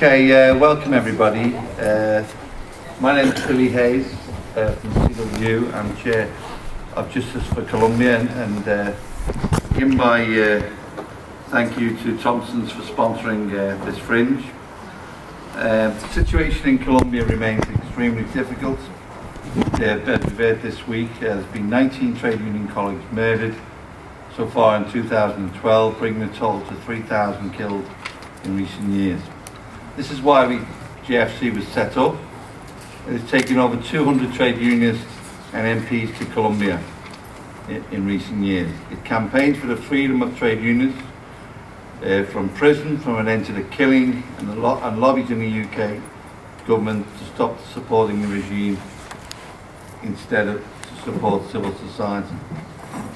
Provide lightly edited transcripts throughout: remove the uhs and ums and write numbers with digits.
Okay, welcome everybody. My name is Billy Hayes from CW. I'm Chair of Justice for Colombia, and give my thank you to Thompsons for sponsoring this Fringe. The situation in Colombia remains extremely difficult. We've heard this week there's been 19 trade union colleagues murdered so far in 2012, bringing the total to 3,000 killed in recent years. This is why GFC was set up. It has taken over 200 trade unionists and MPs to Colombia in recent years. It campaigned for the freedom of trade unionists from prison, from an end to the killing, and lobbied in the UK government to stop supporting the regime instead of to support civil society.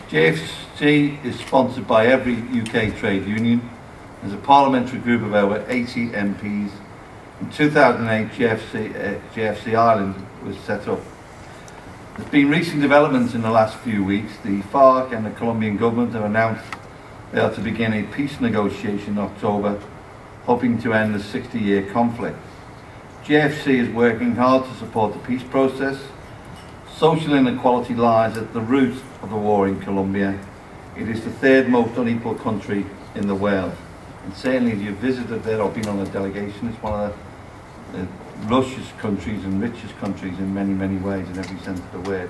GFC is sponsored by every UK trade union. There's a parliamentary group of over 80 MPs. In 2008, GFC Ireland was set up. There's been recent developments in the last few weeks. The FARC and the Colombian government have announced they are to begin a peace negotiation in October, hoping to end the 60-year conflict. GFC is working hard to support the peace process. Social inequality lies at the root of the war in Colombia. It is the third most unequal country in the world. And certainly if you've visited there or been on a delegation, it's one of the lushest countries and richest countries in many, many ways, in every sense of the word.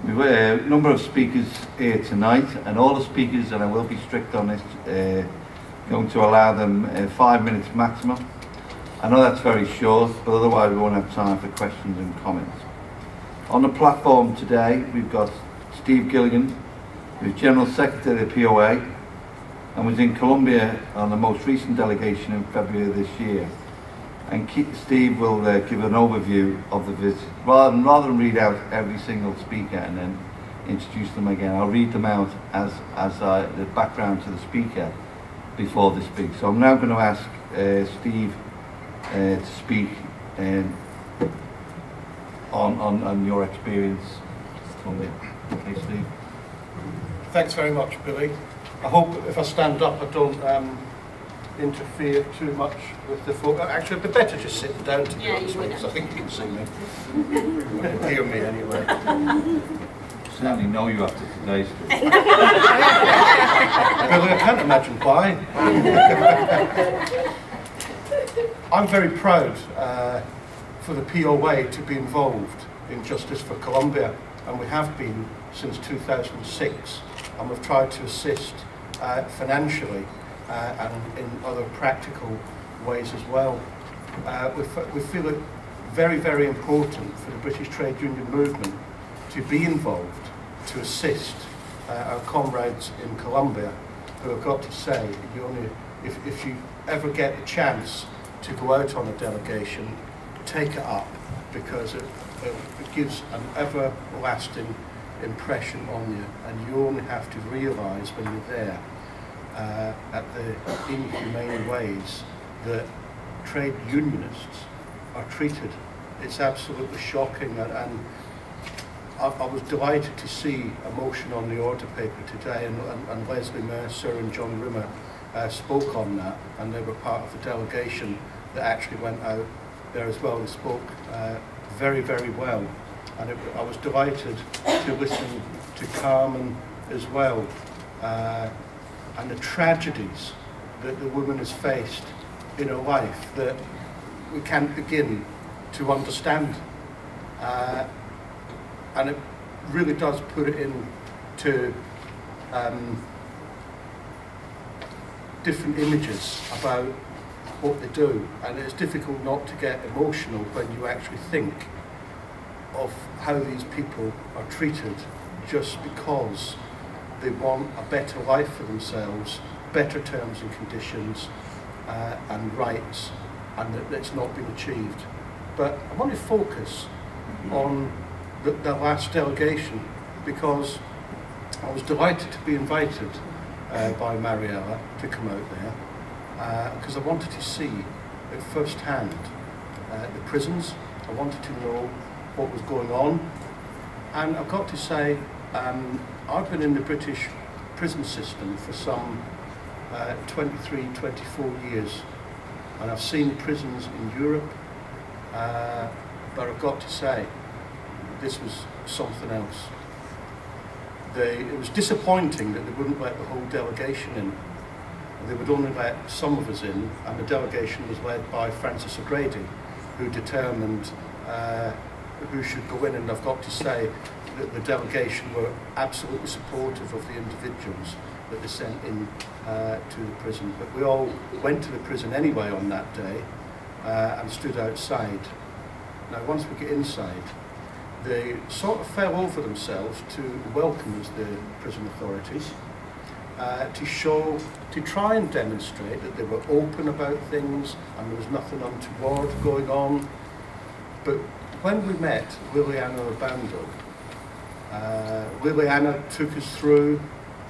We've got a number of speakers here tonight, and all the speakers, and I will be strict on this, going to allow them 5 minutes maximum. I know that's very short, but otherwise we won't have time for questions and comments. On the platform today, we've got Steve Gillan, who's General Secretary of the POA, and was in Colombia on the most recent delegation in February of this year. And Steve will give an overview of the visit. Rather than read out every single speaker and then introduce them again, I'll read them out as the background to the speaker before they speak. So I'm now going to ask Steve to speak on your experience in Colombia. Okay, Steve. Thanks very much, Billy. I hope if I stand up I don't interfere too much with the photo. Actually, it'd be better just sitting down to be honest, because I think you can see me. You can hear me anyway. Certainly know you after today's speech. Billy, I can't imagine why. I'm very proud for the POA to be involved in Justice for Colombia, and we have been since 2006, and we've tried to assist financially and in other practical ways as well. We feel it very, very important for the British trade union movement to be involved, to assist our comrades in Colombia, who I've got to say, if you ever get the chance to go out on a delegation, take it up, because it gives an everlasting impression on you, and you only have to realise when you're there at the inhumane ways that trade unionists are treated. It's absolutely shocking, and I was delighted to see a motion on the order paper today, and Leslie Mercer and John Rimmer spoke on that, and they were part of the delegation that actually went out there as well. They spoke very, very well. And I was delighted to listen to Carmen as well, and the tragedies that the woman has faced in her life that we can't begin to understand. And it really does put it into different images about what they do. And it's difficult not to get emotional when you actually think of how these people are treated just because they want a better life for themselves, better terms and conditions and rights, and that it's not been achieved. But I want to focus on the last delegation, because I was delighted to be invited by Mariella to come out there, because I wanted to see at first hand the prisons. I wanted to know what was going on, and I've got to say, I've been in the British prison system for some 23, 24 years, and I've seen prisons in Europe, but I've got to say, this was something else. It was disappointing that they wouldn't let the whole delegation in. They would only let some of us in, and the delegation was led by Francis O'Grady, who determined who should go in, and I've got to say that the delegation were absolutely supportive of the individuals that they sent in to the prison. But we all went to the prison anyway on that day and stood outside. Now, once we get inside, they sort of fell over themselves to welcome us, the prison authorities, to try and demonstrate that they were open about things and there was nothing untoward going on. But when we met Liliana Obando, Liliana took us through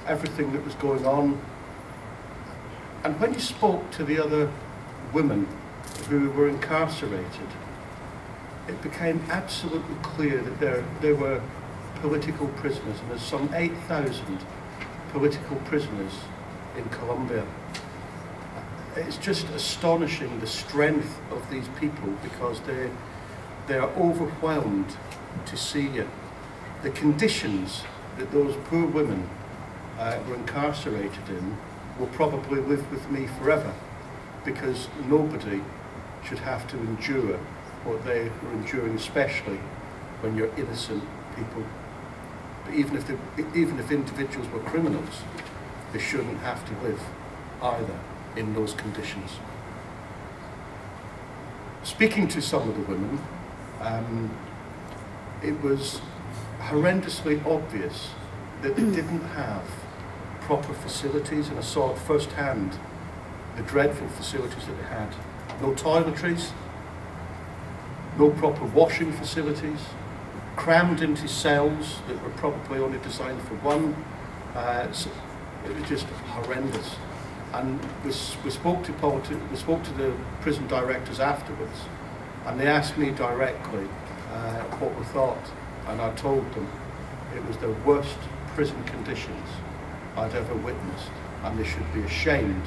everything that was going on. And when you spoke to the other women who were incarcerated, it became absolutely clear that there were political prisoners, and there's some 8,000 political prisoners in Colombia. It's just astonishing, the strength of these people, because they are overwhelmed to see you. The conditions that those poor women were incarcerated in will probably live with me forever, because nobody should have to endure what they were enduring, especially when you're innocent people. But even if individuals were criminals, they shouldn't have to live either in those conditions. Speaking to some of the women, it was horrendously obvious that they didn't have proper facilities, and I saw firsthand the dreadful facilities that they had. No toiletries, no proper washing facilities, crammed into cells that were probably only designed for one. So it was just horrendous. And we spoke to the prison directors afterwards, and they asked me directly what we thought, and I told them it was the worst prison conditions I'd ever witnessed, and they should be ashamed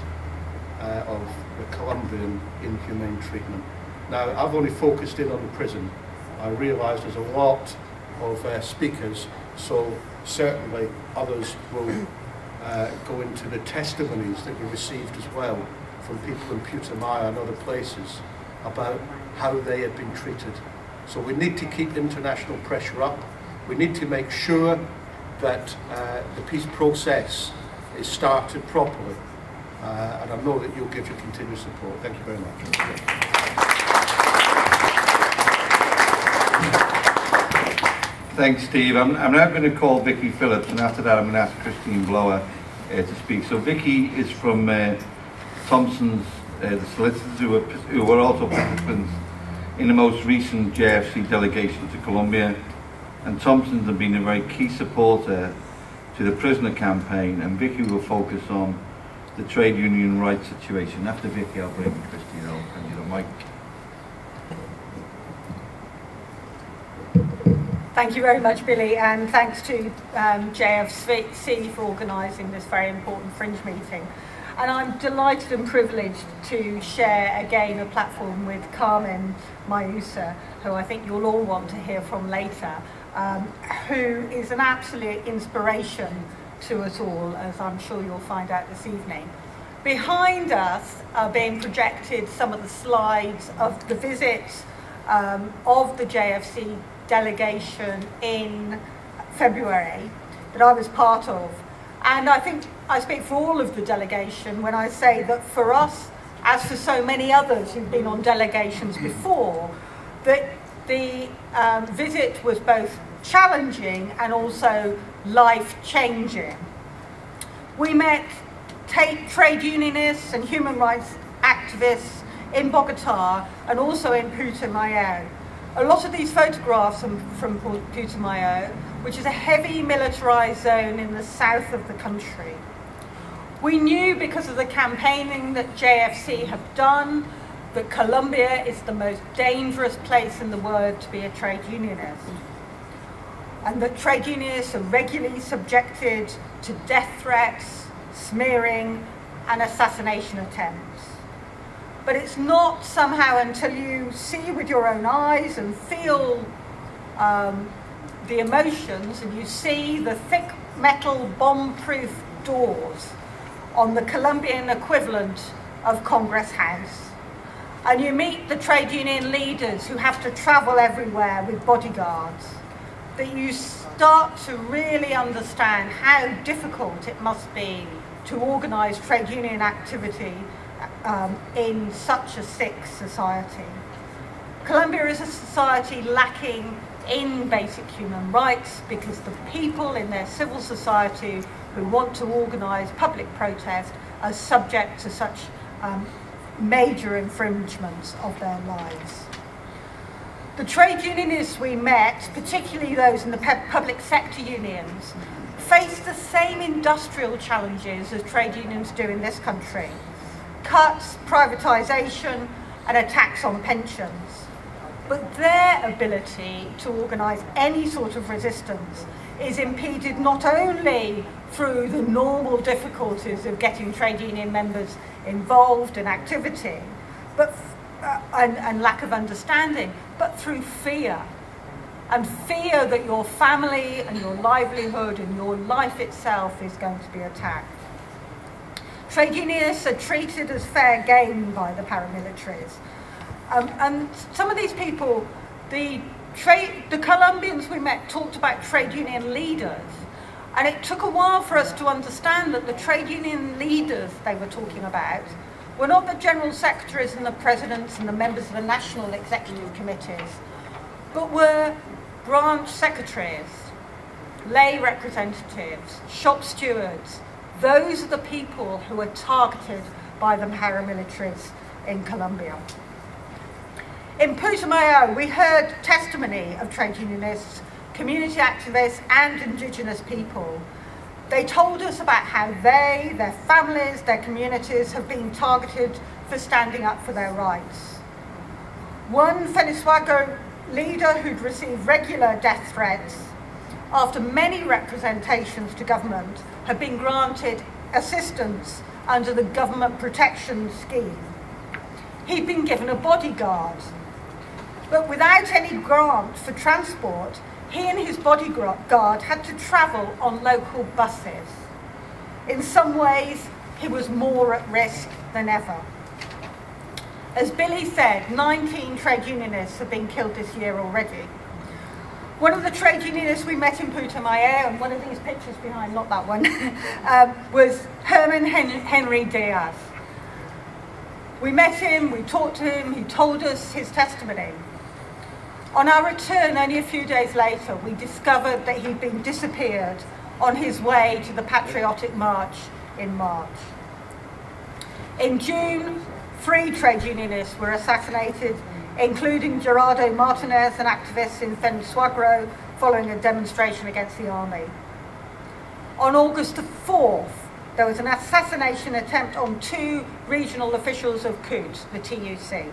of the Colombian inhumane treatment. Now, I've only focused in on the prison. I realise there's a lot of speakers, so certainly others will go into the testimonies that we received as well from people in Putumayo and other places about how they had been treated. So we need to keep international pressure up. We need to make sure that the peace process is started properly. And I know that you'll give your continued support. Thank you very much. Thanks, Steve. I'm now going to call Vicky Phillips, and after that I'm going to ask Christine Blower to speak. So Vicky is from Thompsons, the Solicitors, who were also participants in the most recent JFC delegation to Colombia. And Thompsons have been a very key supporter to the prisoner campaign, and Vicky will focus on the trade union rights situation. After Vicky, I'll bring Christine over and you the mic. Thank you very much, Billy, and thanks to JFC for organising this very important Fringe meeting. And I'm delighted and privileged to share again a platform with Carmen Mayusa, who I think you'll all want to hear from later, who is an absolute inspiration to us all, as I'm sure you'll find out this evening. Behind us are being projected some of the slides of the visits of the JFC delegation in February that I was part of. And I think I speak for all of the delegation when I say that for us, as for so many others who've been on delegations before, that the visit was both challenging and also life-changing. We met trade unionists and human rights activists in Bogota and also in Putumayo. A lot of these photographs are from Putumayo, which is a heavy militarized zone in the south of the country. We knew, because of the campaigning that JFC have done, that Colombia is the most dangerous place in the world to be a trade unionist, and that trade unionists are regularly subjected to death threats, smearing, and assassination attempts. But it's not somehow until you see with your own eyes and feel the emotions, and you see the thick metal bomb-proof doors on the Colombian equivalent of Congress House, and you meet the trade union leaders who have to travel everywhere with bodyguards, that you start to really understand how difficult it must be to organise trade union activity in such a sick society. Colombia is a society lacking in basic human rights because the people in their civil society who want to organise public protest are subject to such major infringements of their lives. The trade unionists we met, particularly those in the public sector unions, face the same industrial challenges as trade unions do in this country: cuts, privatisation, and a tax on pensions. But their ability to organise any sort of resistance is impeded not only through the normal difficulties of getting trade union members involved in activity, but and lack of understanding, but through fear. And fear that your family and your livelihood and your life itself is going to be attacked. Trade unionists are treated as fair game by the paramilitaries. And some of these people, the Colombians we met talked about trade union leaders. And it took a while for us to understand that the trade union leaders they were talking about were not the general secretaries and the presidents and the members of the national executive committees, but were branch secretaries, lay representatives, shop stewards. Those are the people who are targeted by the paramilitaries in Colombia. In Putumayo, we heard testimony of trade unionists, community activists, and indigenous people. They told us about how they, their families, their communities have been targeted for standing up for their rights. One Venezuelan leader who'd received regular death threats, after many representations to government, had been granted assistance under the government protection scheme. He'd been given a bodyguard, but without any grant for transport, he and his bodyguard had to travel on local buses. In some ways, he was more at risk than ever. As Billy said, 19 trade unionists have been killed this year already. One of the trade unionists we met in Putumayo, and one of these pictures behind, not that one, was Herman Henry Diaz. We met him, we talked to him, he told us his testimony. On our return, only a few days later, we discovered that he'd been disappeared on his way to the Patriotic March in March. In June, 3 trade unionists were assassinated, including Gerardo Martinez, an activist in Venezuela, following a demonstration against the army. On August the 4th, there was an assassination attempt on 2 regional officials of CUT, the TUC.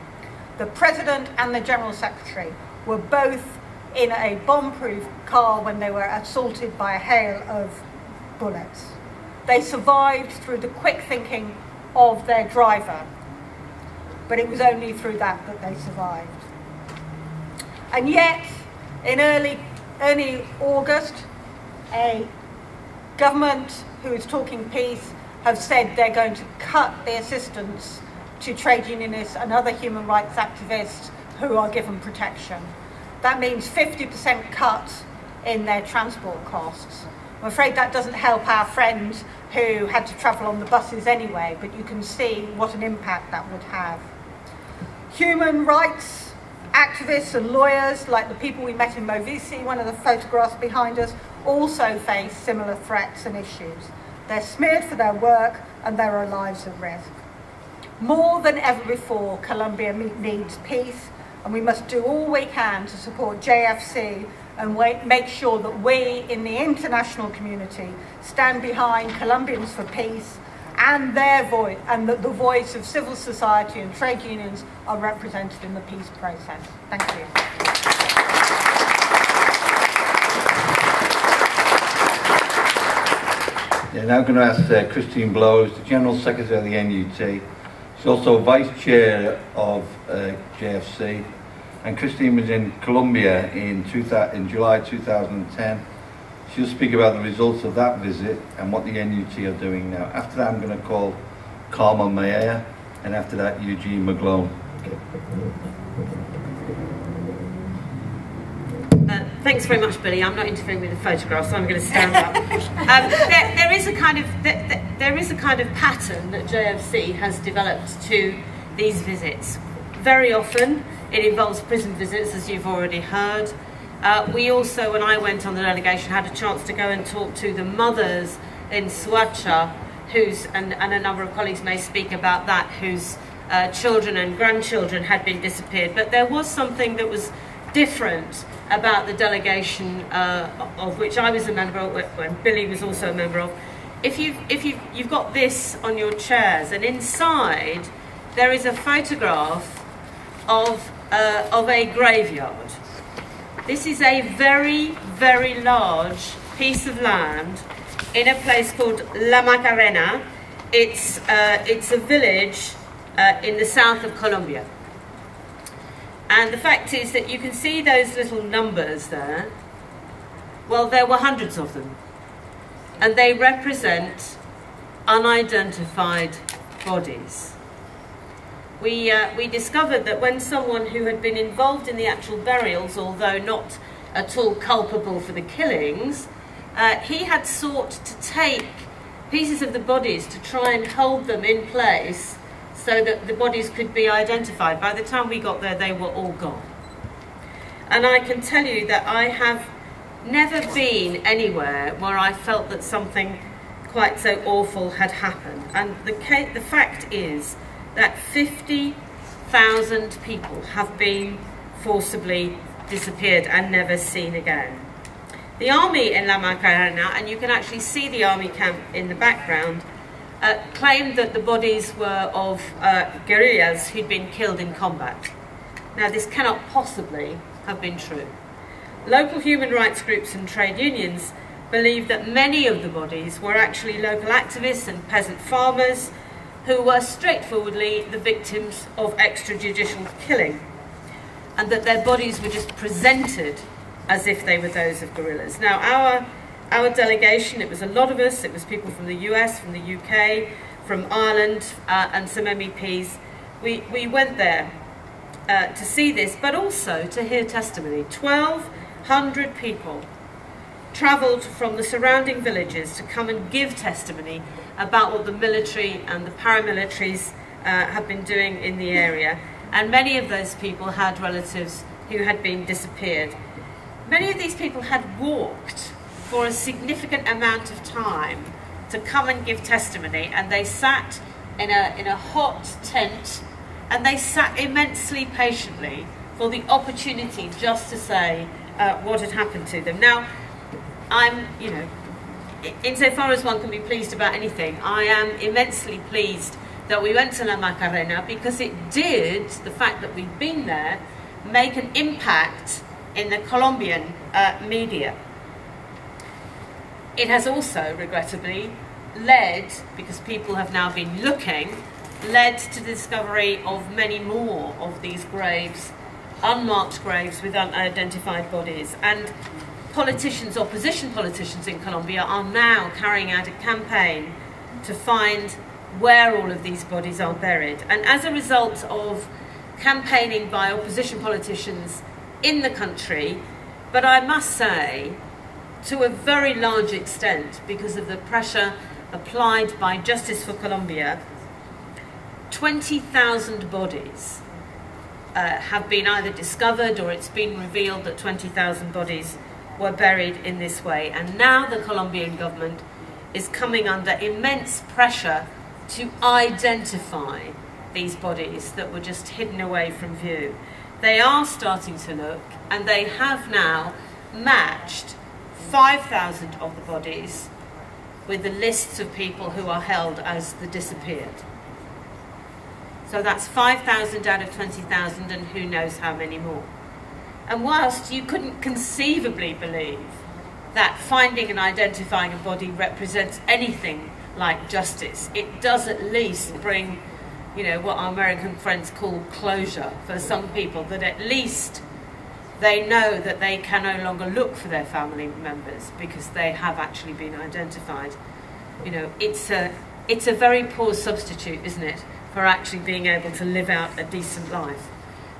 The president and the general secretary were both in a bomb-proof car when they were assaulted by a hail of bullets. They survived through the quick thinking of their driver, but it was only through that they survived. And yet, in early August, a government who is talking peace have said they're going to cut the assistance to trade unionists and other human rights activists who are given protection. That means 50% cut in their transport costs. I'm afraid that doesn't help our friends who had to travel on the buses anyway, but you can see what an impact that would have. Human rights activists and lawyers, like the people we met in Movisi, one of the photographs behind us, also face similar threats and issues. They're smeared for their work and there are lives at risk. More than ever before, Colombia needs peace, and we must do all we can to support JFC and make sure that we in the international community stand behind Colombians for peace and their voice, and that the voice of civil society and trade unions are represented in the peace process. Thank you. Yeah, now I'm going to ask Christine Blow, who's the General Secretary of the NUT, She's also vice chair of JFC, and Christine was in Colombia in July 2010. She'll speak about the results of that visit and what the NUT are doing now. After that, I'm going to call Carmen Mayer, and after that, Eugene McGlone. Thanks very much, Billy. I'm not interfering with the photograph, so I'm going to stand up. There is a kind of pattern that JFC has developed to these visits. Very often, it involves prison visits, as you've already heard. We also, when I went on the delegation, had a chance to go and talk to the mothers in Suacha, and a number of colleagues may speak about that, whose children and grandchildren had been disappeared. But there was something that was different about the delegation of which I was a member of, when Billy was also a member of. You've got this on your chairs, and inside there is a photograph of a graveyard. This is a very, very large piece of land in a place called La Macarena. It's a village in the south of Colombia. And the fact is that you can see those little numbers there. Well, there were hundreds of them. And they represent unidentified bodies. We discovered that when someone who had been involved in the actual burials, although not at all culpable for the killings, he had sought to take pieces of the bodies to try and hold them in place so that the bodies could be identified. By the time we got there, they were all gone. And I can tell you that I have never been anywhere where I felt that something quite so awful had happened. And the fact is that 50,000 people have been forcibly disappeared and never seen again. The army in La Macarena, and you can actually see the army camp in the background, claimed that the bodies were of guerrillas who'd been killed in combat. Now, this cannot possibly have been true. Local human rights groups and trade unions believe that many of the bodies were actually local activists and peasant farmers who were straightforwardly the victims of extrajudicial killing, and that their bodies were just presented as if they were those of guerrillas. Now, our delegation, it was a lot of us, it was people from the US, from the UK, from Ireland, and some MEPs. We went there to see this, but also to hear testimony. 1,200 people travelled from the surrounding villages to come and give testimony about what the military and the paramilitaries have been doing in the area. And many of those people had relatives who had been disappeared. Many of these people had walked for a significant amount of time to come and give testimony, and they sat in a hot tent, and they sat immensely patiently for the opportunity just to say what had happened to them. Now, insofar as one can be pleased about anything, I am immensely pleased that we went to La Macarena, because it did, the fact that we'd been there, make an impact in the Colombian media. It has also, regrettably, led, because people have now been looking, led to the discovery of many more of these graves, unmarked graves with unidentified bodies. And politicians, opposition politicians in Colombia, are now carrying out a campaign to find where all of these bodies are buried. And as a result of campaigning by opposition politicians in the country, but I must say, to a very large extent, because of the pressure applied by Justice for Colombia, 20,000 bodies have been either discovered, or it's been revealed that 20,000 bodies were buried in this way. And now the Colombian government is coming under immense pressure to identify these bodies that were just hidden away from view. They are starting to look, and they have now matched 5,000 of the bodies with the lists of people who are held as the disappeared. So that's 5,000 out of 20,000, and who knows how many more. And whilst you couldn't conceivably believe that finding and identifying a body represents anything like justice, it does at least bring you know, what our American friends call closure for some people, that at least they know that they can no longer look for their family members because they have actually been identified. You know, it's a very poor substitute, isn't it, for actually being able to live out a decent life.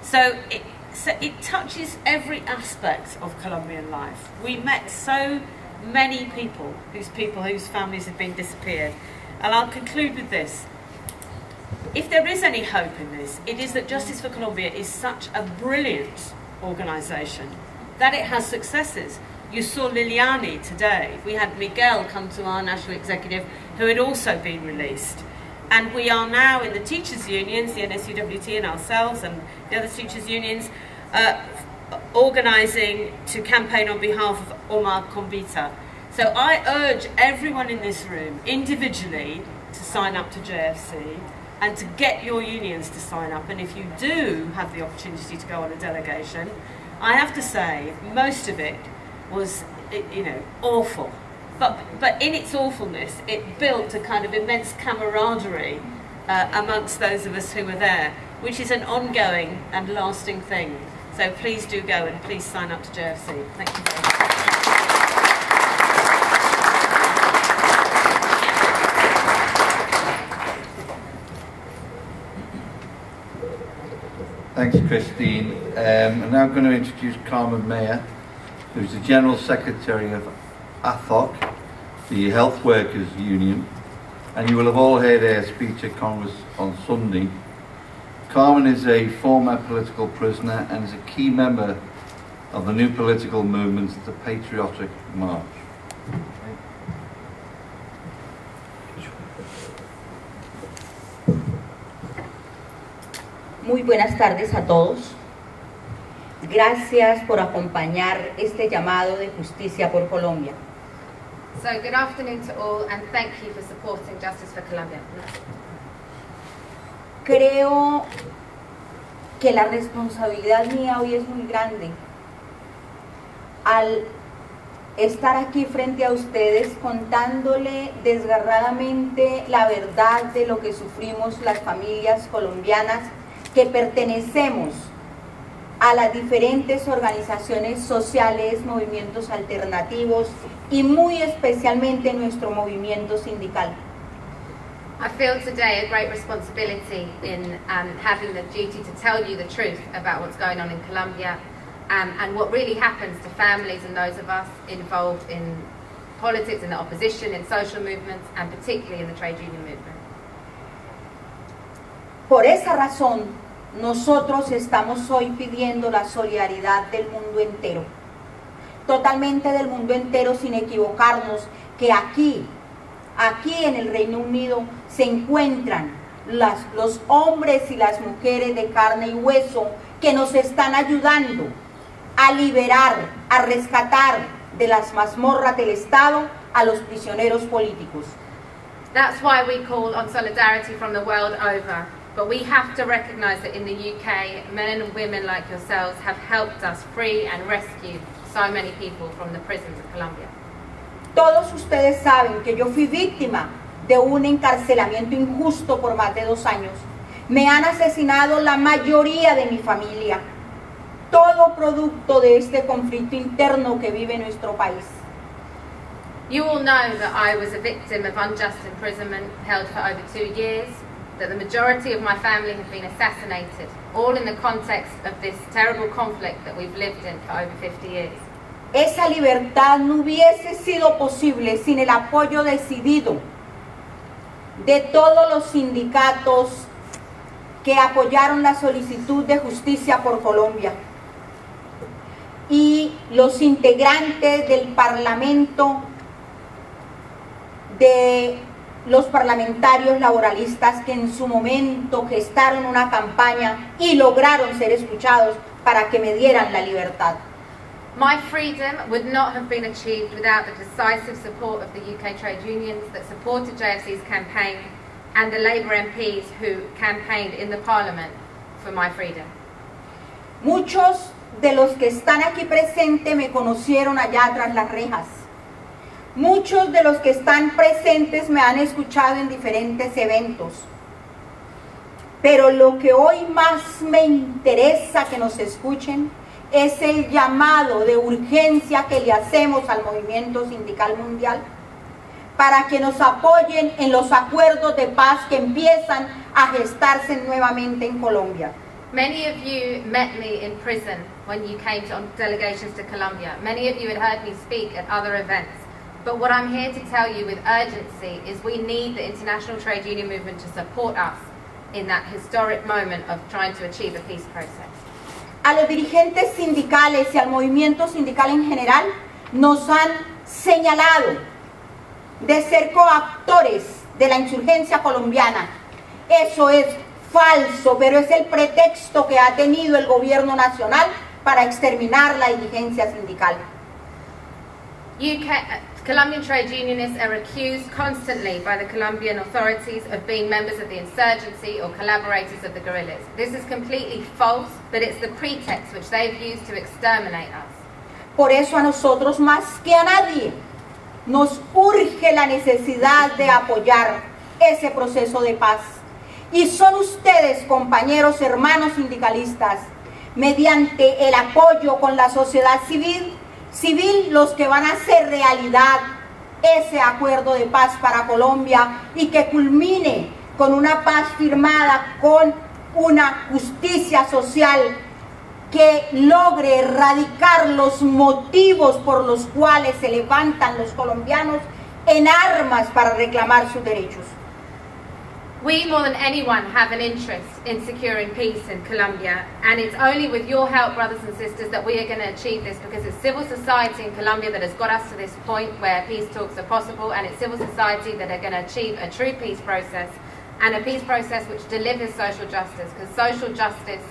So it touches every aspect of Colombian life. We met so many people whose families have been disappeared. And I'll conclude with this. If there is any hope in this, it is that Justice for Colombia is such a brilliant organisation that it has successes. You saw Liliani today. We had Miguel come to our national executive, who had also been released. And we are now in the teachers' unions, the NSUWT and ourselves and the other teachers' unions, organising to campaign on behalf of Omar Convita. So I urge everyone in this room, individually, to sign up to JFC and to get your unions to sign up. And if you do have the opportunity to go on a delegation, I have to say, most of it was, you know, awful. But in its awfulness, it built a kind of immense camaraderie amongst those of us who were there, which is an ongoing and lasting thing. So please do go and please sign up to JFC. Thank you very much. Thanks, Christine. I'm now going to introduce Carmen Mayer, who's the General Secretary of ASLEF, the Health Workers Union, and you will have all heard her speech at Congress on Sunday. Carmen is a former political prisoner and is a key member of the new political movement, the Patriotic March. Muy buenas tardes a todos. Gracias por acompañar este llamado de justicia por Colombia. So good afternoon to all and thank you for supporting Justice for Colombia. Creo que la responsabilidad mía hoy es muy grande al estar aquí frente a ustedes contándole desgarradamente la verdad de lo que sufrimos las familias colombianas que pertenecemos a las diferentes organizaciones sociales, movimientos alternativos y muy especialmente nuestro movimiento sindical. I feel today a great responsibility in having the duty to tell you the truth about what's going on in Colombia and what really happens to families and those of us involved in politics, in the opposition, in social movements and particularly in the trade union movement. Por esa razón, nosotros estamos hoy pidiendo la solidaridad del mundo entero, totalmente del mundo entero, sin equivocarnos, que aquí en el Reino Unido se encuentran los hombres y las mujeres de carne y hueso que nos están ayudando a liberar, a rescatar de las mazmorras del Estado a los prisioneros políticos. That's why we call on solidarity from the world over. But we have to recognise that in the UK, men and women like yourselves have helped us free and rescue so many people from the prisons of Colombia. Todos ustedes saben que yo fui víctima de un encarcelamiento injusto por más de 2 años. Me han asesinado la mayoría de mi familia, todo producto de este conflicto interno que vive nuestro país. You all know that I was a victim of unjust imprisonment held for over 2 years, that the majority of my family have been assassinated, all in the context of this terrible conflict that we've lived in for over 50 years. Esa libertad no hubiese sido posible sin el apoyo decidido de todos los sindicatos que apoyaron la solicitud de justicia por Colombia y los integrantes del Parlamento, de los parlamentarios laboralistas que en su momento gestaron una campaña y lograron ser escuchados para que me dieran la libertad. My freedom would not have been achieved without the decisive support of the UK trade unions that supported JFC's campaign and the Labour MPs who campaigned in the Parliament for my freedom. Muchos de los que están aquí presentes me conocieron allá tras las rejas. Muchos de los que están presentes me han escuchado en diferentes eventos. Pero lo que hoy más me interesa que nos escuchen es el llamado de urgencia que le hacemos al movimiento sindical mundial para que nos apoyen en los acuerdos de paz que empiezan a gestarse nuevamente en Colombia. Many of you met me in prison when you came on delegations to Colombia. Many of you had heard me speak at other events. But what I'm here to tell you with urgency is we need the international trade union movement to support us in that historic moment of trying to achieve a peace process. A los dirigentes sindicales y al movimiento sindical en general nos han señalado de ser coactores de la insurgencia colombiana. Eso es falso, pero es el pretexto que ha tenido el gobierno nacional para exterminar la dirigencia sindical. Colombian trade unionists are accused constantly by the Colombian authorities of being members of the insurgency or collaborators of the guerrillas. This is completely false, but it's the pretext which they've used to exterminate us. Por eso a nosotros más que a nadie nos urge la necesidad de apoyar ese proceso de paz. Y son ustedes, compañeros, hermanos sindicalistas, mediante el apoyo con la sociedad civil, los que van a hacer realidad ese acuerdo de paz para Colombia y que culmine con una paz firmada, con una justicia social que logre erradicar los motivos por los cuales se levantan los colombianos en armas para reclamar sus derechos. We, more than anyone, have an interest in securing peace in Colombia, and it's only with your help, brothers and sisters, that we are going to achieve this, because it's civil society in Colombia that has got us to this point where peace talks are possible, and it's civil society that are going to achieve a true peace process, and a peace process which delivers social justice, because social justice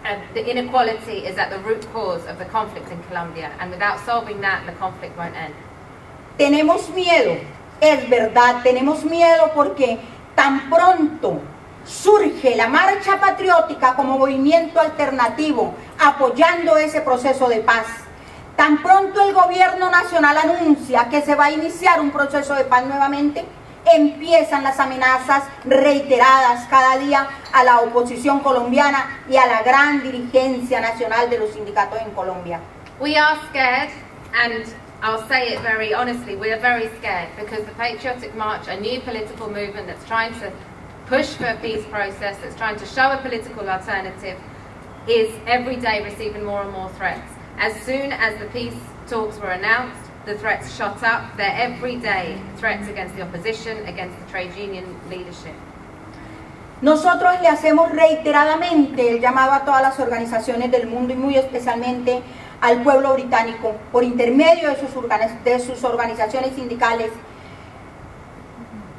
and the inequality is at the root cause of the conflict in Colombia, and without solving that, the conflict won't end. Tenemos miedo, es verdad, tenemos miedo porque tan pronto surge la marcha patriótica como movimiento alternativo apoyando ese proceso de paz, tan pronto el gobierno nacional anuncia que se va a iniciar un proceso de paz nuevamente, empiezan las amenazas reiteradas cada día a la oposición colombiana y a la gran dirigencia nacional de los sindicatos en Colombia. We are scared, and I'll say it very honestly, we are very scared, because the Patriotic March, a new political movement that's trying to push for a peace process, that's trying to show a political alternative, is every day receiving more and more threats. As soon as the peace talks were announced, the threats shot up. They're everyday threats against the opposition, against the trade union leadership. Nosotros le hacemos reiteradamente el llamado a todas las organizaciones del mundo y muy especialmente al pueblo británico, por intermedio de sus organizaciones sindicales,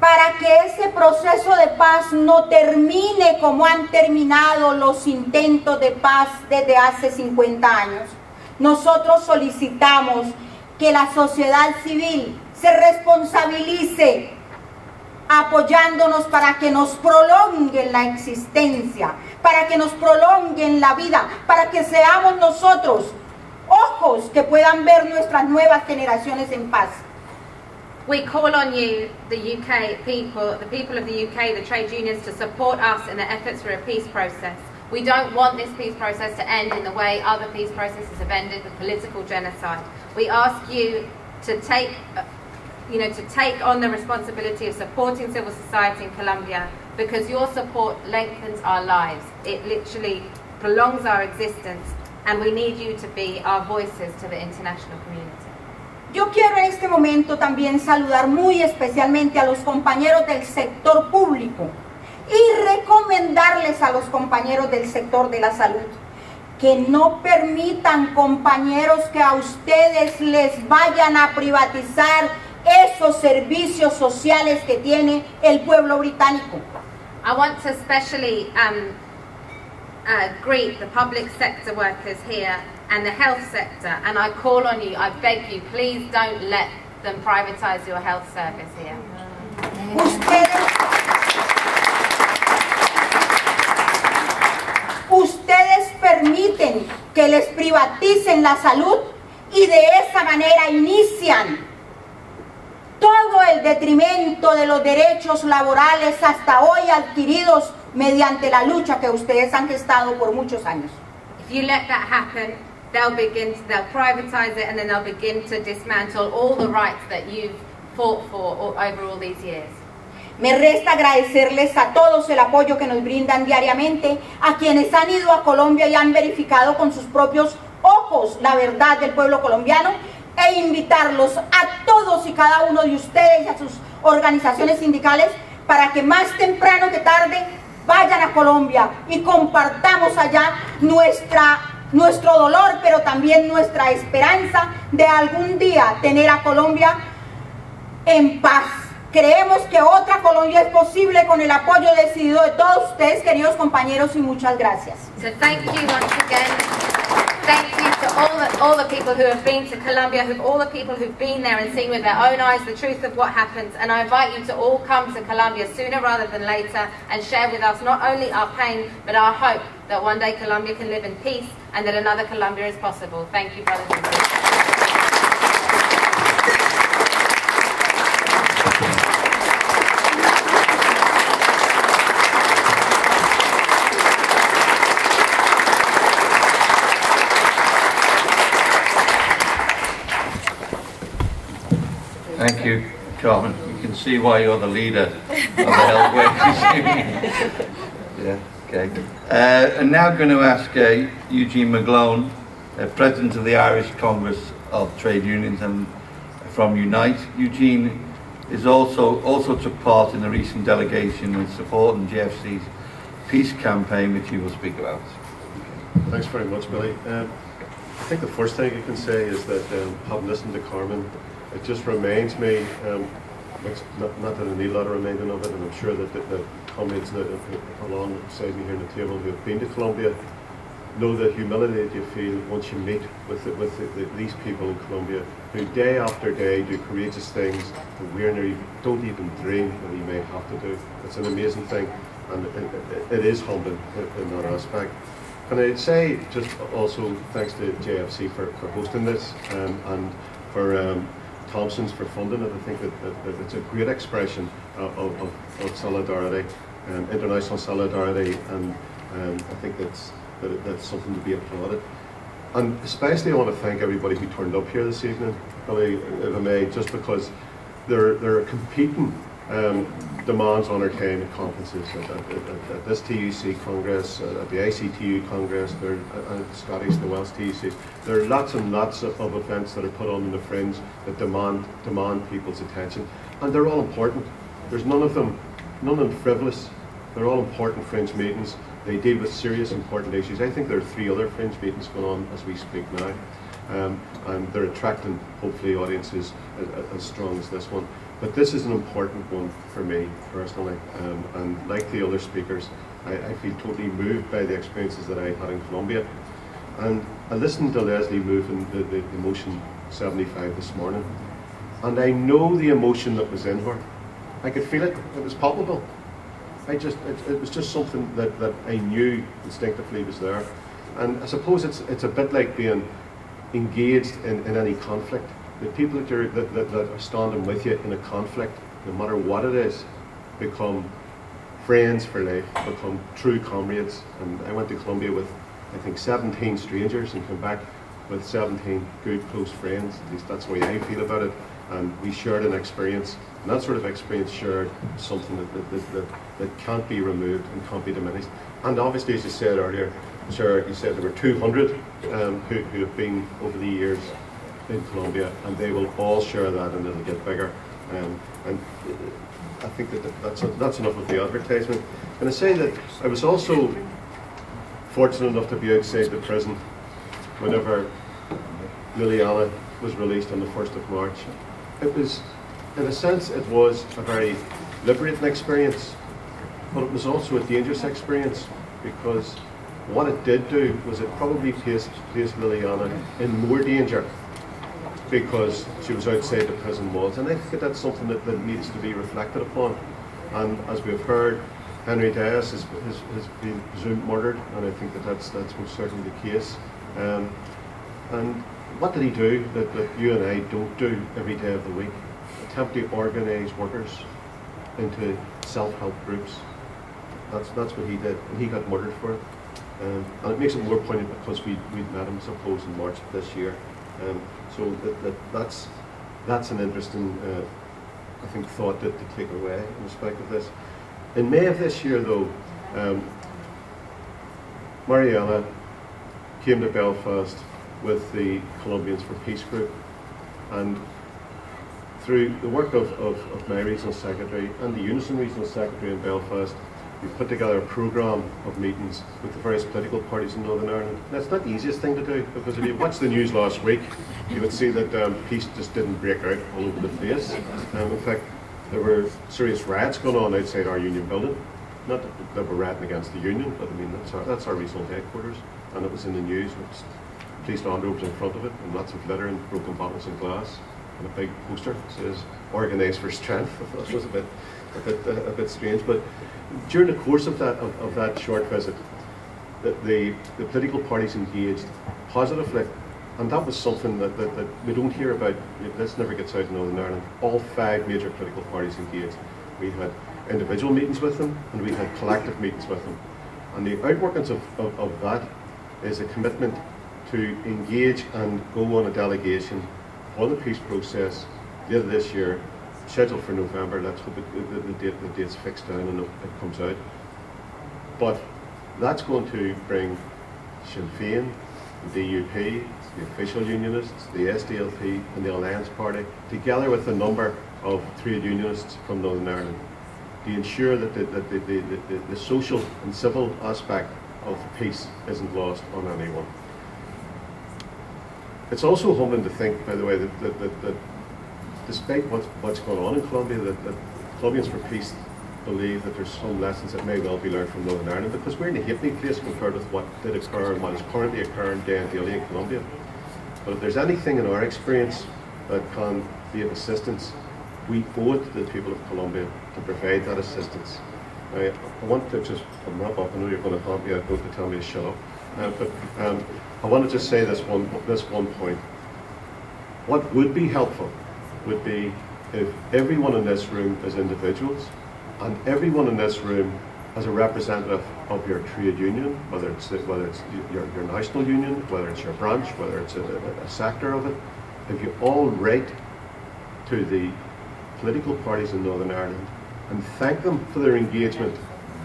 para que ese proceso de paz no termine como han terminado los intentos de paz desde hace 50 años. Nosotros solicitamos que la sociedad civil se responsabilice apoyándonos para que nos prolonguen la existencia, para que nos prolonguen la vida, para que seamos nosotros ojos que puedan ver nuestras nuevas generaciones en paz. We call on you, the UK people, the people of the UK, the trade unions, to support us in the efforts for a peace process. We don't want this peace process to end in the way other peace processes have ended, with political genocide. We ask you to take on the responsibility of supporting civil society in Colombia, because your support lengthens our lives. It literally prolongs our existence, and we need you to be our voices to the international community. Yo quiero en este momento también saludar muy especialmente a los compañeros del sector público y recomendarles a los compañeros del sector de la salud que no permitan, compañeros, que a ustedes les vayan a privatizar esos servicios sociales que tiene el pueblo británico. I want to especially greet the public sector workers here and the health sector, and I call on you, I beg you, please don't let them privatize your health service here. Ustedes permiten que les privaticen la salud y de esa manera inician todo el detrimento de los derechos laborales hasta hoy adquiridos mediante la lucha que ustedes han gestado por muchos años. If you let that happen, they'll privatize it, and then they'll begin to dismantle all the rights that you've fought for over all these years. Me resta agradecerles a todos el apoyo que nos brindan diariamente, a quienes han ido a Colombia y han verificado con sus propios ojos la verdad del pueblo colombiano, e invitarlos a todos y cada uno de ustedes y a sus organizaciones sindicales para que más temprano que tarde vayan a Colombia y compartamos allá nuestro dolor, pero también nuestra esperanza de algún día tener a Colombia en paz. Creemos que otra Colombia es posible con el apoyo decidido de todos ustedes, queridos compañeros, y muchas gracias. So thank you once again. Thank you to all the people who have been to Colombia, all the people who've been there and seen with their own eyes the truth of what happens. And I invite you to all come to Colombia sooner rather than later and share with us not only our pain, but our hope that one day Colombia can live in peace and that another Colombia is possible. Thank you, brothers and sisters. Thank you, Carmen. You can see why you're the leader of the Health Workers Union. Yeah, okay. And now I'm going to ask Eugene McGlone, President of the Irish Congress of Trade Unions and from Unite. Eugene is also took part in the recent delegation in supporting GFC's peace campaign, which he will speak about. Thanks very much, Billy. I think the first thing you can say is that having listened to Carmen, it just reminds me, not that I need a lot of reminding of it, and I'm sure that the comrades alongside me here on the table who have been to Colombia know the humility that you feel once you meet with these people in Colombia who day after day do courageous things that we don't even dream that we may have to do. It's an amazing thing, and it is humbling in that aspect. And I'd say just also thanks to JFC for hosting this and for Thompsons for funding it. I think that it's a great expression of solidarity, international solidarity, and I think that's something to be applauded. And especially I want to thank everybody who turned up here this evening, Billy, if I may, just because there are competing demands on our time at conferences, at this TUC Congress, at the ICTU Congress, the Scottish, the Welsh TUCs. There are lots and lots of events that are put on in the Fringe that demand people's attention, and they're all important. There's none of them frivolous. They're all important Fringe meetings. They deal with serious, important issues. I think there are 3 other Fringe meetings going on as we speak now, and they're attracting, hopefully, audiences as strong as this one. But this is an important one for me personally, and like the other speakers, I feel totally moved by the experiences that I had in Colombia. And I listened to Leslie moving the motion 75 this morning, and I know the emotion that was in her. I could feel it. It was palpable. It was just something that I knew instinctively was there. And I suppose it's a bit like being engaged in any conflict. The people that are standing with you in a conflict, no matter what it is, become friends for life, become true comrades. And I went to Colombia with, I think, 17 strangers and came back with 17 good, close friends. At least that's the way I feel about it. And we shared an experience, and that sort of experience shared is something that can't be removed and can't be diminished. And obviously, as you said earlier, Sarah, you said there were 200 who have been over the years in Colombia, and they will all share that, and it'll get bigger. And I think that's enough of the advertisement. And I say that I was also fortunate enough to be outside the prison whenever Liliana was released on the 1st of March. It was, in a sense, it was a very liberating experience, but it was also a dangerous experience, because what it did do was it probably placed Liliana in more danger because she was outside the prison walls. And I think that's something that needs to be reflected upon. And as we've heard, Henry Dias has been presumed murdered, and I think that's most certainly the case. And what did he do that you and I don't do every day of the week? Attempt to organise workers into self-help groups, That's what he did, and he got murdered for it. And it makes it more poignant because we'd met him, suppose, in March of this year. So that's an interesting, I think, thought to take away in respect of this. In May of this year, though, Mariella came to Belfast with the Colombians for Peace group, and through the work of my regional secretary and the Unison regional secretary in Belfast, we put together a programme of meetings with the various political parties in Northern Ireland. That's not the easiest thing to do, because if you watched the news last week, you would see that peace just didn't break out all over the place. In fact, there were serious riots going on outside our union building. Not that we're rioting against the union, but I mean, that's our regional headquarters, and it was in the news with police land rovers in front of it, and lots of litter and broken bottles and glass, and a big poster that says "Organised for Strength." I thought it was a bit strange, but during the course of that short visit, the political parties engaged positively, and that was something that we don't hear about. This never gets out in Northern Ireland. All 5 major political parties engaged. We had individual meetings with them, and we had collective meetings with them. And the outworkings of that is a commitment to engage and go on a delegation for the peace process later this year, scheduled for November. Let's hope the date's fixed down and it comes out. But that's going to bring Sinn Féin, the DUP, the official unionists, the SDLP and the Alliance Party, together with a number of trade unionists from Northern Ireland, to ensure that the social and civil aspect of peace isn't lost on anyone. It's also humbling to think, by the way, that despite what's going on in Colombia, that Colombians for Peace believe that there's some lessons that may well be learned from Northern Ireland, because we're in a halfpenny place compared with what did occur and what is currently occurring day and daily in Colombia. But if there's anything in our experience that can be of assistance, we owe it to the people of Colombia to provide that assistance. I want to just wrap up. I know you're going to help me out, both to tell me to shut up. But I want to just say this one point. What would be helpful would be if everyone in this room is individuals, and everyone in this room as a representative of your trade union, whether it's your national union, whether it's your branch, whether it's a sector of it, if you all write to the political parties in Northern Ireland and thank them for their engagement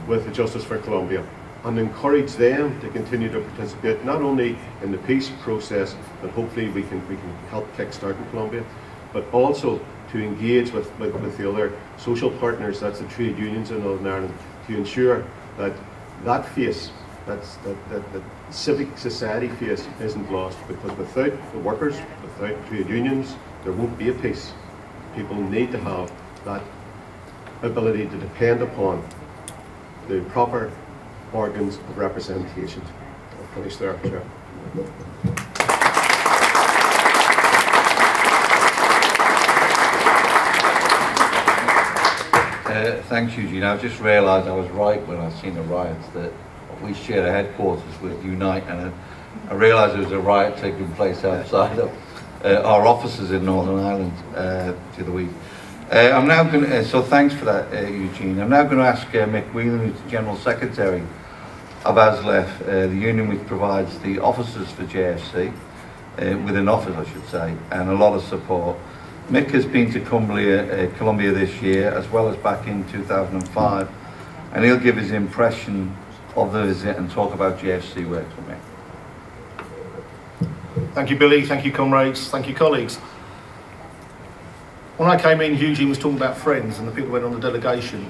with the Justice for Colombia, and encourage them to continue to participate not only in the peace process that hopefully we can help kickstart in Colombia, but also to engage with the other social partners, that's the trade unions in Northern Ireland, to ensure that face, that civic society face isn't lost, because without the workers, without trade unions, there won't be a peace. People need to have that ability to depend upon the proper organs of representation. I'll finish there, Chair. Thanks, Eugene. I just realised I was right when I seen the riots, that we share a headquarters with Unite, and I realised there was a riot taking place outside of our offices in Northern Ireland the other week. I'm now going to, so thanks for that, Eugene. I'm now going to ask Mick Whelan, who's the General Secretary of ASLEF, the union which provides the officers for JFC, with an office, I should say, and a lot of support. Mick has been to Colombia this year, as well as back in 2005, and he'll give his impression of the visit and talk about JFC work for Mick. Thank you, Billy. Thank you, comrades. Thank you, colleagues. When I came in, Eugene was talking about friends and the people who went on the delegation.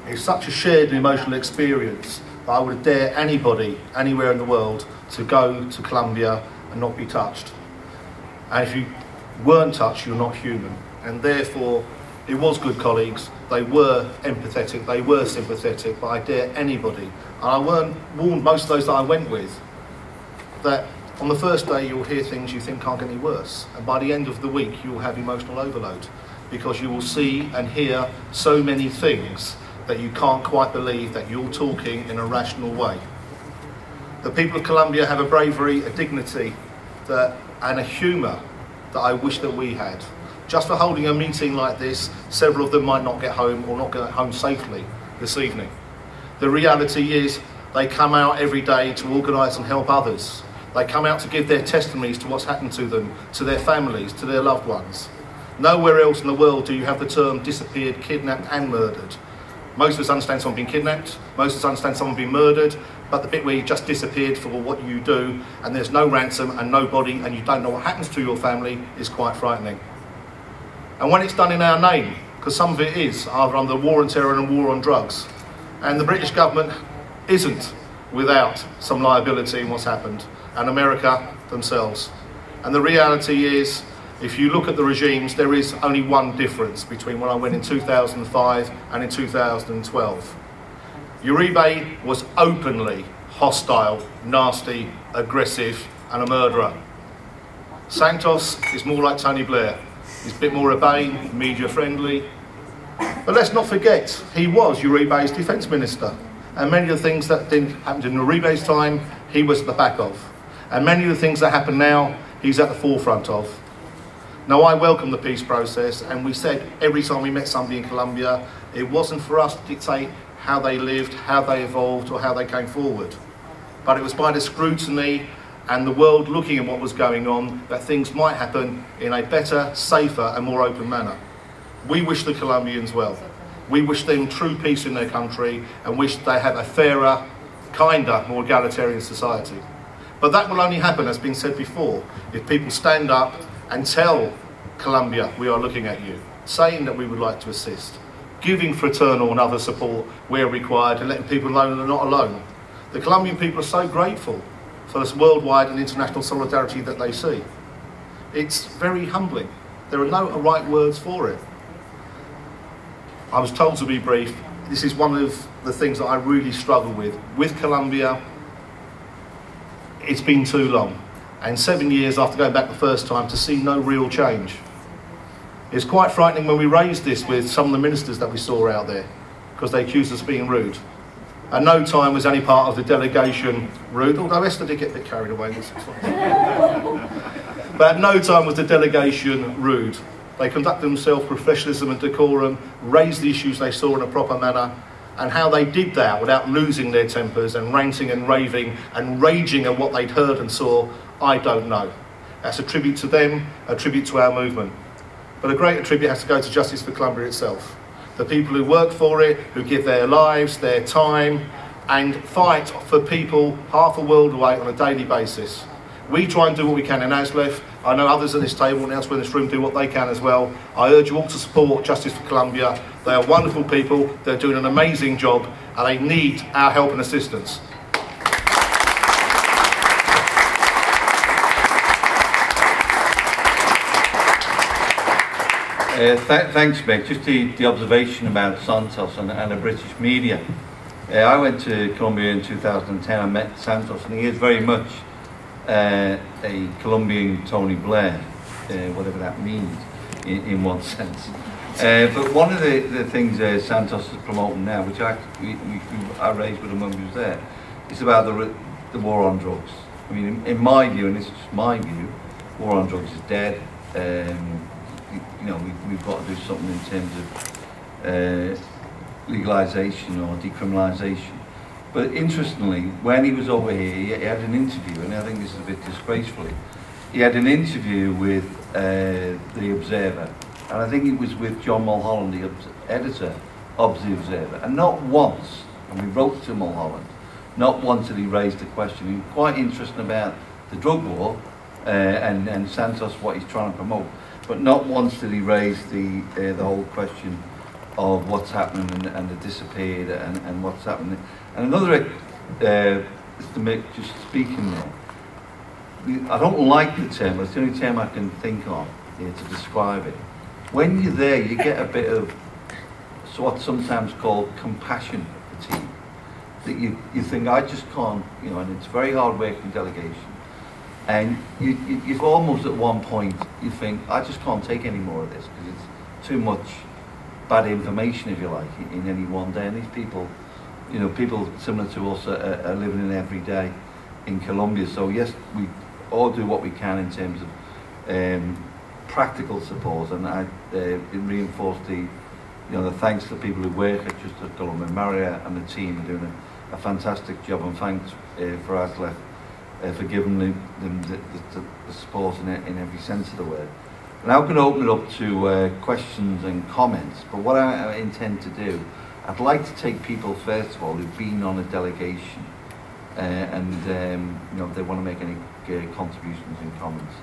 It's such a shared and emotional experience that I would dare anybody, anywhere in the world, to go to Colombia and not be touched. And if you weren't touched, you're not human. And therefore, it was good colleagues. They were empathetic, they were sympathetic, but I dare anybody. And I warned most of those that I went with that on the first day you'll hear things you think can't get any worse. And by the end of the week, you'll have emotional overload, because you will see and hear so many things that you can't quite believe that you're talking in a rational way. The people of Colombia have a bravery, a dignity, and a humour that I wish that we had. Just for holding a meeting like this, several of them might not get home or not get home safely this evening. The reality is they come out every day to organise and help others. They come out to give their testimonies to what's happened to them, to their families, to their loved ones. Nowhere else in the world do you have the term disappeared, kidnapped and murdered. Most of us understand someone being kidnapped, most of us understand someone being murdered, but the bit where you just disappeared for what you do and there's no ransom and no body and you don't know what happens to your family is quite frightening. And when it's done in our name, because some of it is either under war on terror and war on drugs, and the British government isn't without some liability in what's happened, and America themselves. And the reality is, if you look at the regimes, there is only one difference between when I went in 2005 and in 2012. Uribe was openly hostile, nasty, aggressive and a murderer. Santos is more like Tony Blair. He's a bit more urbane, media friendly. But let's not forget, he was Uribe's defence minister. And many of the things that didn't happen in Uribe's time, he was at the back of. And many of the things that happen now, he's at the forefront of. Now, I welcome the peace process, and we said every time we met somebody in Colombia, it wasn't for us to dictate how they lived, how they evolved, or how they came forward. But it was by the scrutiny and the world looking at what was going on that things might happen in a better, safer, and more open manner. We wish the Colombians well. We wish them true peace in their country and wish they had a fairer, kinder, more egalitarian society. But that will only happen, as been said before, if people stand up and tell Colombia, we are looking at you, saying that we would like to assist, giving fraternal and other support where required and letting people know they're not alone. The Colombian people are so grateful for this worldwide and international solidarity that they see. It's very humbling. There are no right words for it. I was told to be brief. This is one of the things that I really struggle with. With Colombia, it's been too long. And 7 years after going back the first time to see no real change. It's quite frightening when we raised this with some of the ministers that we saw out there, because they accused us of being rude. At no time was any part of the delegation rude, although Esther did get a bit carried away. But at no time was the delegation rude. They conducted themselves with professionalism and decorum, raised the issues they saw in a proper manner, and how they did that without losing their tempers and ranting and raving and raging at what they'd heard and saw, I don't know. That's a tribute to them, a tribute to our movement. But a greater tribute has to go to Justice for Colombia itself. The people who work for it, who give their lives, their time, and fight for people half a world away on a daily basis. We try and do what we can in ASLEF. I know others at this table and elsewhere in this room do what they can as well. I urge you all to support Justice for Colombia. They are wonderful people, they're doing an amazing job, and they need our help and assistance. Thanks, Mick. Just the observation about Santos and the British media. I went to Colombia in 2010. I met Santos, and he is very much a Colombian Tony Blair, whatever that means in one sense. But one of the things Santos is promoting now, which I raised with him when we was there, is about the war on drugs. I mean, in my view, and this is just my view, war on drugs is dead. You know, we've got to do something in terms of legalisation or decriminalisation. But interestingly, when he was over here, he had an interview, and I think this is a bit disgracefully, he had an interview with the Observer, and I think it was with John Mulholland, the editor of the Observer, and not once, and we wrote to Mulholland, not once did he raise the question. He was quite interested about the drug war and Santos, what he's trying to promote. But not once did he raise the whole question of what's happening and the disappeared and what's happening. And another, Mr. Mick, just speaking there, I don't like the term, but it's the only term I can think of here to describe it. When you're there, you get a bit of what's sometimes called compassion fatigue. That you think, I just can't, you know, and it's a very hard working delegation. And you've almost at one point, you think, I just can't take any more of this because it's too much bad information, if you like, in any one day. And these people, you know, people similar to us are living in every day in Colombia. So yes, we all do what we can in terms of practical support. And I reinforced the you know, the thanks to the people who work at Justice Colombian, Maria and the team are doing a fantastic job, and thanks for ASLEF for giving them the support in every sense of the word. Now I'm going to open it up to questions and comments, but what I intend to do, I'd like to take people first of all who've been on a delegation and you know, if they want to make any contributions and comments.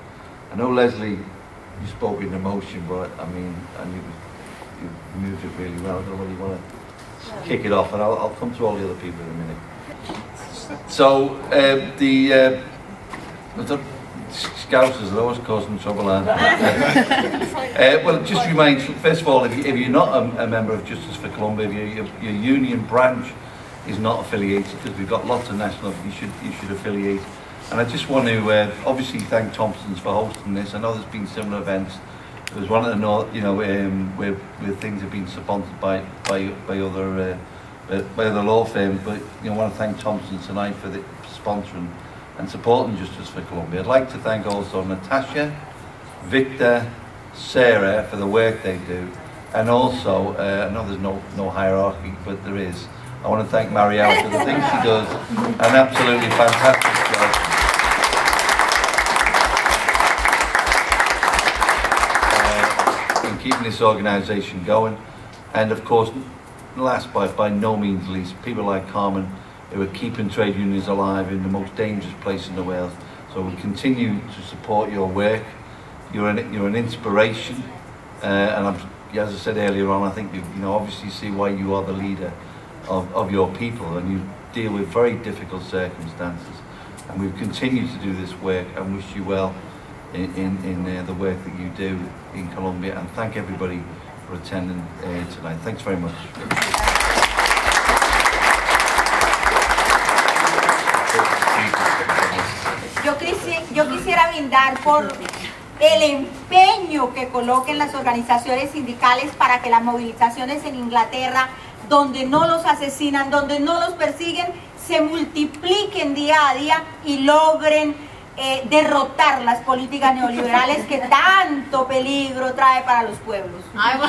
I know Leslie, you spoke in emotion, but I mean, and you moved it really well. I don't know whether you want to kick it off, and I'll come to all the other people in a minute. So the Scousers are always causing trouble, aren't they? Well, just remind, first of all, if you're not a member of Justice for Colombia, if your union branch is not affiliated, because we've got lots of national, you should affiliate. And I just want to obviously thank Thompsons for hosting this. I know there's been similar events. There was one at the north, you know, where things have been sponsored by other law firms. But you know, I want to thank Thompsons tonight for the sponsoring and supporting Justice for Colombia. I'd like to thank also Natasha, Victor, Sarah for the work they do, and also I know there's no hierarchy, but there is. I want to thank Marielle for the things she does, an absolutely fantastic job. Keeping this organisation going, and of course, last but by no means least, people like Carmen, who are keeping trade unions alive in the most dangerous place in the world. So we'll continue to support your work. You're an inspiration, and as I said earlier on, I think you know, obviously see why you are the leader of your people, and you deal with very difficult circumstances. And we've continued to do this work, and wish you well in the work that you do in Colombia, and thank everybody for attending tonight. Thanks very much. Yo quisiera brindar por el empeño que coloquen las organizaciones sindicales para que las movilizaciones en Inglaterra, donde no los asesinan, donde no los persiguen, se multipliquen día a día y logren derrotar las políticas neoliberales que tanto peligro trae para los pueblos. All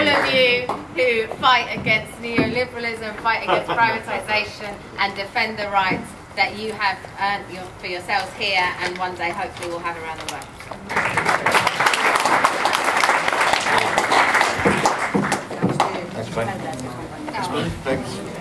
of you who fight against neoliberalism, fight against privatization, and defend the rights that you have earned for yourselves here, and one day hopefully will have around the world. That's fine. Thanks.